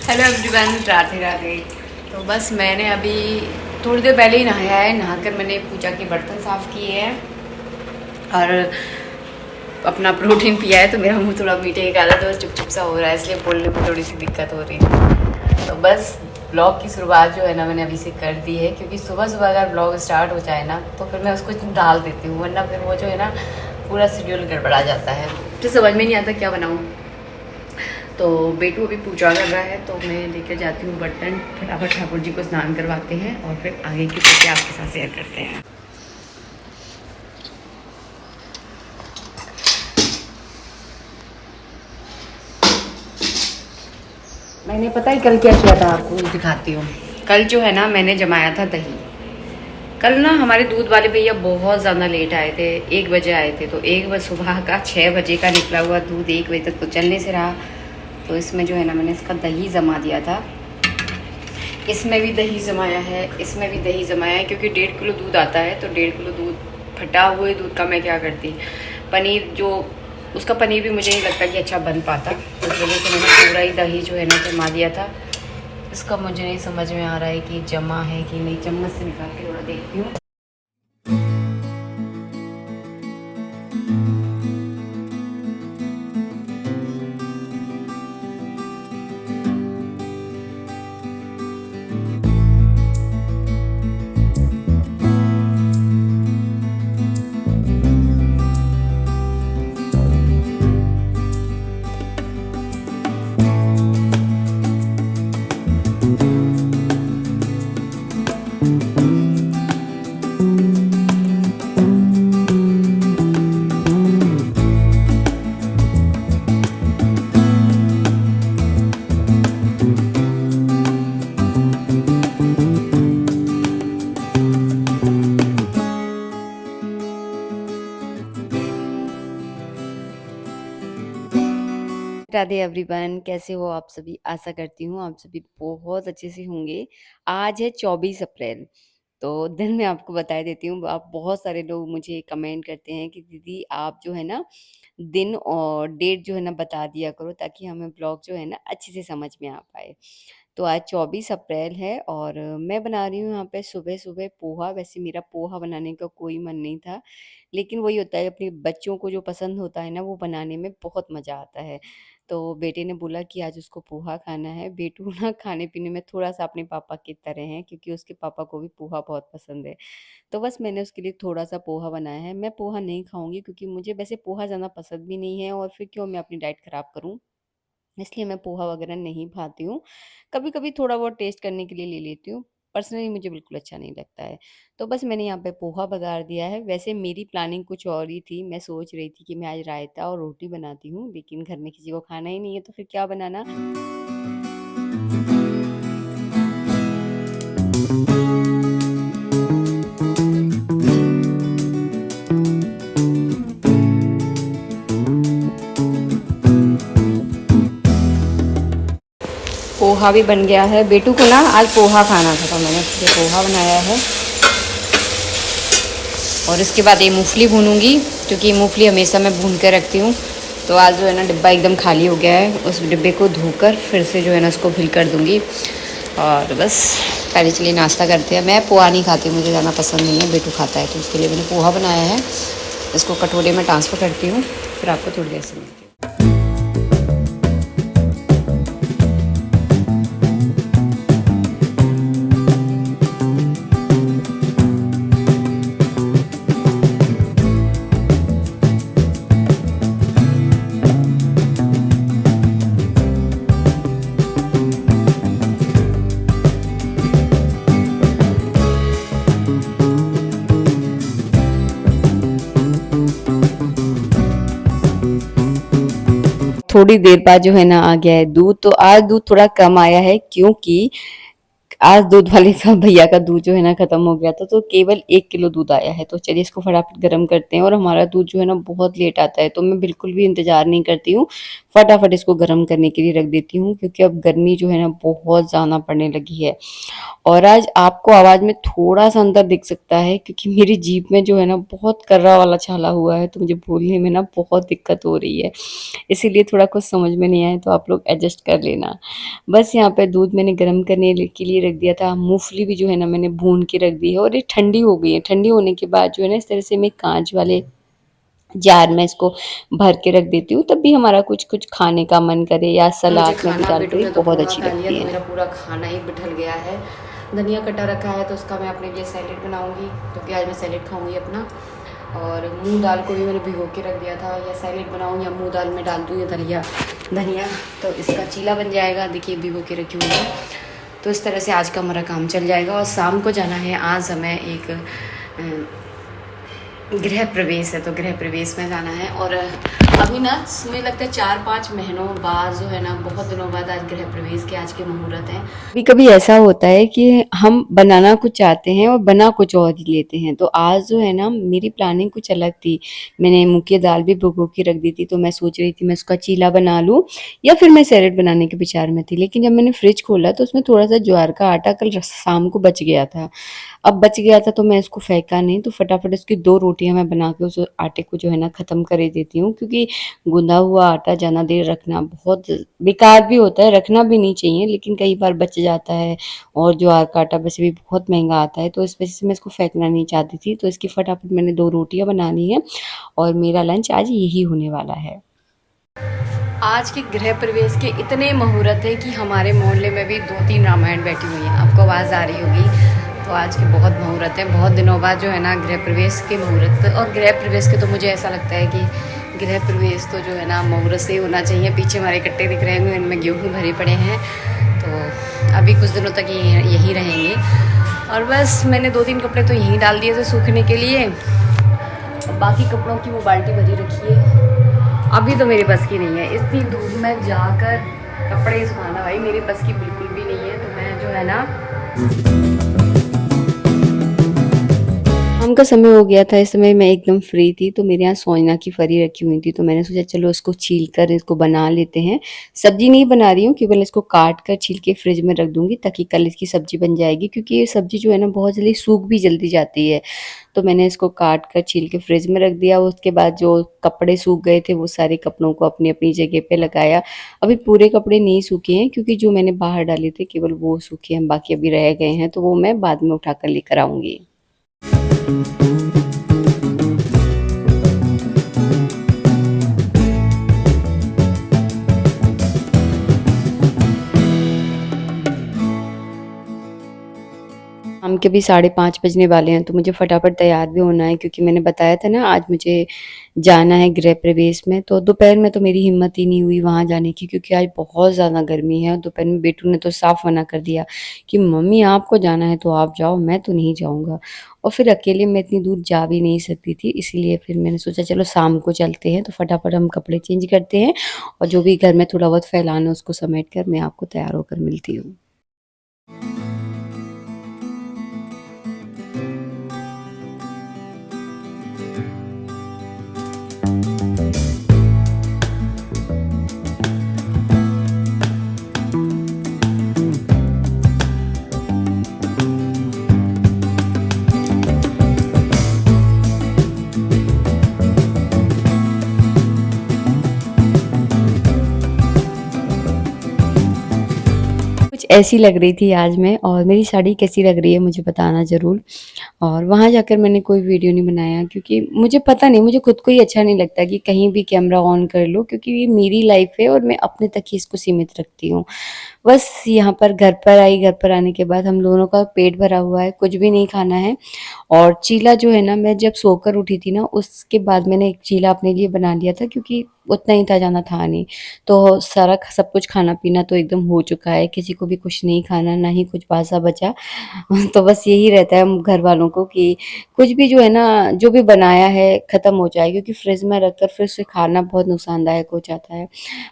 Hello everyone, Radhe Radhe. तो बस मैंने अभी थोड़ी देर पहले ही नहाया है। नहाकर मैंने पूजा के बर्तन साफ़ किए हैं और अपना प्रोटीन पिया है। तो मेरा मुंह थोड़ा मीठे का आदत तो चुप चुप सा हो रहा है, इसलिए बोलने में थोड़ी सी दिक्कत हो रही है। तो बस ब्लॉग की शुरुआत जो है ना मैंने अभी से कर दी है, क्योंकि सुबह सुबह अगर ब्लॉग स्टार्ट हो जाए ना तो फिर मैं उसको डाल देती हूँ, वरना फिर वो जो है ना पूरा शेड्यूल गड़बड़ा जाता है। तो समझ में नहीं आता क्या बनाऊँ। तो बेटू अभी पूजा कर रहा है, तो मैं लेकर जाती हूँ बर्तन। फटाफट ठाकुर जी को स्नान करवाते हैं और फिर आगे की चीज़ें आपके साथ शेयर करते हैं। मैंने पता है कल क्या किया था, आपको दिखाती हूँ। कल जो है ना मैंने जमाया था दही। कल ना हमारे दूध वाले भैया बहुत ज़्यादा लेट आए थे, 1 बजे आए थे। तो 1 बजे सुबह का 6 बजे का निकला हुआ दूध 1 बजे तक तो चलने से रहा। तो इसमें जो है ना मैंने इसका दही जमा दिया था। इसमें भी दही जमाया है, इसमें भी दही जमाया है, क्योंकि 1.5 किलो दूध आता है। तो 1.5 किलो दूध, फटा हुए दूध का मैं क्या करती, पनीर जो उसका पनीर भी मुझे नहीं लगता कि अच्छा बन पाता। तो इस वजह से मैंने पूरा ही दही जो है ना जमा दिया था। इसका मुझे नहीं समझ में आ रहा है कि जमा है कि नहीं। चम्मच से निकाल के थोड़ा देखती हूँ। राधे एवरीवन, कैसे हो आप सभी। आशा करती हूँ आप सभी बहुत अच्छे से होंगे। आज है 24 अप्रैल। तो दिन मैं आपको बता देती हूँ। आप बहुत सारे लोग मुझे कमेंट करते हैं कि दीदी आप जो है ना दिन और डेट जो है ना बता दिया करो, ताकि हमें ब्लॉग जो है ना अच्छे से समझ में आ पाए। तो आज 24 अप्रैल है और मैं बना रही हूँ यहाँ पे सुबह सुबह पोहा। वैसे मेरा पोहा बनाने का कोई मन नहीं था, लेकिन वही होता है, अपने बच्चों को जो पसंद होता है ना वो बनाने में बहुत मज़ा आता है। तो बेटे ने बोला कि आज उसको पोहा खाना है। बेटू ना खाने पीने में थोड़ा सा अपने पापा की तरह है, क्योंकि उसके पापा को भी पोहा बहुत पसंद है। तो बस मैंने उसके लिए थोड़ा सा पोहा बनाया है। मैं पोहा नहीं खाऊंगी, क्योंकि मुझे वैसे पोहा ज़्यादा पसंद भी नहीं है, और फिर क्यों मैं अपनी डाइट ख़राब करूँ, इसलिए मैं पोहा वगैरह नहीं खाती हूँ। कभी-कभी थोड़ा बहुत टेस्ट करने के लिए ले लेती हूँ। पर्सनली मुझे बिल्कुल अच्छा नहीं लगता है। तो बस मैंने यहाँ पे पोहा बघार दिया है। वैसे मेरी प्लानिंग कुछ और ही थी। मैं सोच रही थी कि मैं आज रायता और रोटी बनाती हूँ, लेकिन घर में किसी को खाना ही नहीं है, तो फिर क्या बनाना। पोहा भी बन गया है। बेटू को ना आज पोहा खाना था, तो मैंने उसके लिए पोहा बनाया है। और इसके बाद ये मूंगफली भूनूंगी, क्योंकि मूंगफली हमेशा मैं भून कर रखती हूँ। तो आज जो है ना डिब्बा एकदम खाली हो गया है। उस डिब्बे को धोकर फिर से जो है ना उसको फिल कर दूँगी। और बस पहले चलिए नाश्ता करते हैं। मैं पोहा नहीं खाती, मुझे ज़्यादा पसंद नहीं है, बेटू खाता है, तो उसके लिए मैंने पोहा बनाया है। इसको कटोरे में ट्रांसफ़र करती हूँ, फिर आपको थोड़ी देर से मिलती हूँ। थोड़ी देर बाद जो है ना आ गया है दूध। तो आज दूध थोड़ा कम आया है, क्योंकि आज दूध वाले का भैया का दूध जो है ना खत्म हो गया था, तो केवल 1 किलो दूध आया है। तो चलिए इसको फटाफट गरम करते हैं, और हमारा दूध जो है ना बहुत लेट आता है, तो मैं बिल्कुल भी इंतज़ार नहीं करती हूँ। फटाफट इसको गरम करने के लिए रख देती हूँ, क्योंकि अब गर्मी जो है ना बहुत ज़्यादा पड़ने लगी है। और आज आपको आवाज़ में थोड़ा-सा अंतर दिख सकता है, क्योंकि मेरी जीभ में जो है ना बहुत कर्रा वाला छाला हुआ है, तो मुझे बोलने में ना बहुत दिक्कत हो रही है। इसीलिए थोड़ा कुछ समझ में नहीं आए तो आप लोग एडजस्ट कर लेना। बस यहाँ पे दूध मैंने गरम करने के लिए रख दिया था। मूँगफली भी जो है ना मैंने भून के रख दी है, और ये ठंडी हो गई है। ठंडी होने के बाद जो है ना इस तरह से मैं काँच वाले जार में इसको भर के रख देती हूँ, तब भी हमारा कुछ-कुछ खाने का मन करे या मुझे सलाद में भी खाना डाल बेटू कर ये ने तो बहुत पूरा अच्छी खा लिया, लगती तो हैं। मेरा पूरा खाना ही बिठल गया है। धनिया कटा रखा है, तो उसका मैं अपने लिए सैलेड बनाऊंगी, क्योंकि आज मैं सैलेड खाऊंगी अपना। और मूंग दाल को भी मैंने भिगो के रख दिया था, या सैलेड बनाऊँ या मूंग दाल में डाल दूँ या धनिया धनिया, तो इसका चीला बन जाएगा। देखिए भिगो के रखी हुई है, तो इस तरह से आज का हमारा काम चल जाएगा। और शाम को जाना है, आज हमें एक गृह प्रवेश है, तो गृह प्रवेश में जाना है। और अभी ना मुझे लगता है 4-5 महीनों बाद जो है ना, बहुत दिनों बाद आज गृह प्रवेश के आज के मुहूर्त हैं। कभी-कभी ऐसा होता है कि हम बनाना कुछ चाहते हैं और बना कुछ और ही लेते हैं। तो आज जो है ना मेरी प्लानिंग कुछ अलग थी। मैंने मूँग की दाल भी भिगो के रख दी थी, तो मैं सोच रही थी मैं उसका चीला बना लूँ, या फिर मैं सैलेड बनाने के विचार में थी। लेकिन जब मैंने फ्रिज खोला तो उसमें थोड़ा-सा ज्वार का आटा कल शाम को बच गया था। अब बच गया था तो मैं इसको फेंका नहीं, तो फटाफट इसकी 2 रोटियाँ मैं बना के उस आटे को जो है ना ख़त्म कर ही देती हूँ, क्योंकि गूँधा हुआ आटा ज़्यादा देर रखना बहुत बेकार भी होता है, रखना भी नहीं चाहिए, लेकिन कई बार बच जाता है, और ज्वार का आटा वैसे भी बहुत महँगा आता है, तो इस वजह से मैं इसको फेंकना नहीं चाहती थी। तो इसकी फटाफट मैंने 2 रोटियाँ बना ली हैं, और मेरा लंच आज यही होने वाला है। आज के गृह प्रवेश के इतने मुहूर्त है कि हमारे मोहल्ले में भी 2-3 रामायण बैठी हुई हैं, आपको आवाज़ आ रही होगी। तो आज के बहुत मुहूर्त हैं, बहुत दिनों बाद जो है ना गृह प्रवेश के मुहूर्त। और गृह प्रवेश के तो मुझे ऐसा लगता है कि गृह प्रवेश तो जो है ना मुहूर्त से ही होना चाहिए। पीछे हमारे कट्टे दिख रहे होंगे, इनमें गेहूँ भरे पड़े हैं, तो अभी कुछ दिनों तक यहीं रहेंगे। और बस मैंने 2-3 कपड़े तो यहीं डाल दिए थे सूखने के लिए, और बाकी कपड़ों की वो बाल्टी भरी रखी है। अभी तो मेरी बस की नहीं है, इतनी धूप में जाकर कपड़े सुखाना भाई मेरी बस की बिल्कुल भी नहीं है। तो मैं जो है ना, शाम का समय हो गया था, इस समय मैं एकदम फ्री थी, तो मेरे यहाँ सोजना की फली रखी हुई थी, तो मैंने सोचा चलो इसको छील कर इसको बना लेते हैं। सब्जी नहीं बना रही हूँ, केवल इसको काट कर छील के फ्रिज में रख दूँगी, ताकि कल इसकी सब्जी बन जाएगी, क्योंकि ये सब्जी जो है ना बहुत जल्दी सूख भी जल्दी जाती है। तो मैंने इसको काट कर छील के फ्रिज में रख दिया। उसके बाद जो कपड़े सूख गए थे वो सारे कपड़ों को अपनी-अपनी जगह पे लगाया। अभी पूरे कपड़े नहीं सूखे हैं, क्योंकि जो मैंने बाहर डाले थे केवल वो सूखे हैं, बाकी अभी रह गए हैं, तो वो मैं बाद में उठाकर लेकर आऊँगी। शाम के भी 5:30 बजने वाले हैं, तो मुझे फटाफट तैयार भी होना है, क्योंकि मैंने बताया था ना आज मुझे जाना है गृह प्रवेश में। तो दोपहर में तो मेरी हिम्मत ही नहीं हुई वहाँ जाने की, क्योंकि आज बहुत ज़्यादा गर्मी है। दोपहर में बेटू ने तो साफ मना कर दिया कि मम्मी आपको जाना है तो आप जाओ, मैं तो नहीं जाऊँगा। और फिर अकेले मैं इतनी दूर जा भी नहीं सकती थी, इसीलिए फिर मैंने सोचा चलो शाम को चलते हैं। तो फटाफट हम कपड़े चेंज करते हैं, और जो भी घर में थोड़ा बहुत फैलाना है उसको समेट कर मैं आपको तैयार होकर मिलती हूँ। कुछ ऐसी लग रही थी आज मैं, और मेरी साड़ी कैसी लग रही है मुझे बताना ज़रूर। और वहाँ जाकर मैंने कोई वीडियो नहीं बनाया, क्योंकि मुझे पता नहीं, मुझे खुद को ही अच्छा नहीं लगता कि कहीं भी कैमरा ऑन कर लो, क्योंकि ये मेरी लाइफ़ है और मैं अपने तक ही इसको सीमित रखती हूँ। बस यहाँ पर घर पर आई, घर पर आने के बाद हम दोनों का पेट भरा हुआ है, कुछ भी नहीं खाना है। और चीला जो है ना, मैं जब सोकर उठी थी ना उसके बाद मैंने एक चीला अपने लिए बना लिया था, क्योंकि उतना ही था, ज़्यादा था नहीं। तो सारा सब कुछ खाना-पीना तो एकदम हो चुका है, किसी को भी कुछ नहीं खाना, ना ही कुछ बासा बचा। तो बस यही रहता है हम घर वालों को कि कुछ भी जो है ना, जो भी बनाया है ख़त्म हो जाए, क्योंकि फ्रिज में रखकर फिर उसे खाना बहुत नुकसानदायक हो जाता है।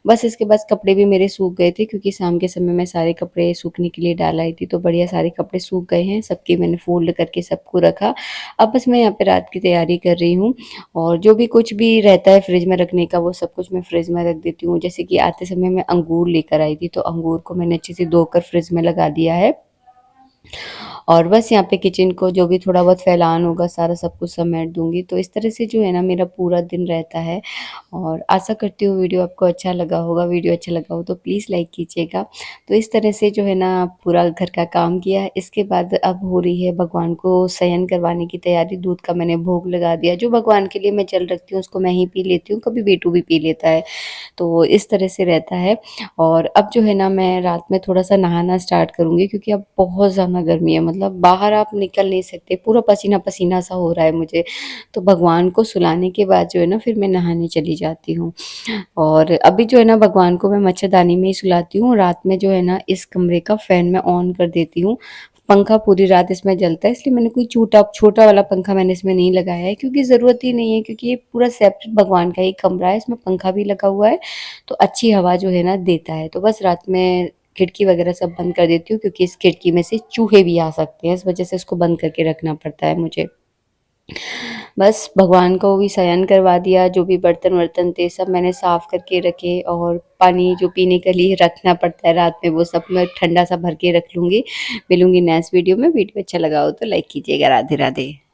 बस इसके बाद कपड़े भी मेरे सूख गए थे, क्योंकि शाम के समय मैं सारे कपड़े सूखने के लिए डाल आई थी, तो बढ़िया सारे कपड़े सूख गए हैं, सबके मैंने फ़ोल्ड करके सबको रखा। अब बस मैं यहाँ पे रात की तैयारी कर रही हूँ, और जो भी कुछ भी रहता है फ्रिज में रखने का, वो सब कुछ मैं फ्रिज में रख देती हूँ। जैसे कि आते समय मैं अंगूर लेकर आई थी, तो अंगूर को मैंने अच्छे से धोकर फ्रिज में लगा दिया है। और बस यहाँ पे किचन को जो भी थोड़ा बहुत फैलान होगा, सारा सब कुछ समेट दूँगी। तो इस तरह से जो है ना, मेरा पूरा दिन रहता है, और आशा करती हूँ वीडियो आपको अच्छा लगा होगा। वीडियो अच्छा लगा हो तो प्लीज़ लाइक कीजिएगा। तो इस तरह से जो है ना, पूरा घर का काम किया है। इसके बाद अब हो रही है भगवान को शयन करवाने की तैयारी। दूध का मैंने भोग लगा दिया। जो भगवान के लिए मैं जल रखती हूँ, उसको मैं ही पी लेती हूँ, कभी बेटू भी पी लेता है। तो इस तरह से रहता है। और अब जो है ना, मैं रात में थोड़ा-सा नहाना स्टार्ट करूँगी, क्योंकि अब बहुत ज़्यादा गर्मी है, मतलब बाहर आप निकल नहीं सकते, पूरा पसीना-पसीना सा हो रहा है मुझे। तो भगवान को सुलाने के बाद जो है ना, फिर मैं नहाने चली जाती हूँ। और अभी जो है ना, भगवान को मैं मच्छरदानी में ही सुलाती हूँ। रात में जो है ना, इस कमरे का फ़ैन मैं ऑन कर देती हूँ। पंखा पूरी रात इसमें चलता है, इसलिए मैंने कोई छोटा छोटा वाला पंखा मैंने इसमें नहीं लगाया है, क्योंकि ज़रूरत ही नहीं है, क्योंकि ये पूरा सेपरेट भगवान का ही कमरा है, इसमें पंखा भी लगा हुआ है, तो अच्छी हवा जो है ना देता है। तो बस रात में खिड़की वगैरह सब बंद कर देती हूँ, क्योंकि इस खिड़की में से चूहे भी आ सकते हैं, इस वजह से इसको बंद करके रखना पड़ता है मुझे। बस भगवान को भी शयन करवा दिया, जो भी बर्तन-वर्तन थे सब मैंने साफ़ करके रखे, और पानी जो पीने के लिए रखना पड़ता है रात में, वो सब मैं ठंडा सा भर के रख लूँगी। मिलूँगी नेक्स्ट वीडियो में। वीडियो अच्छा लगा हो तो लाइक कीजिएगा। राधे-राधे।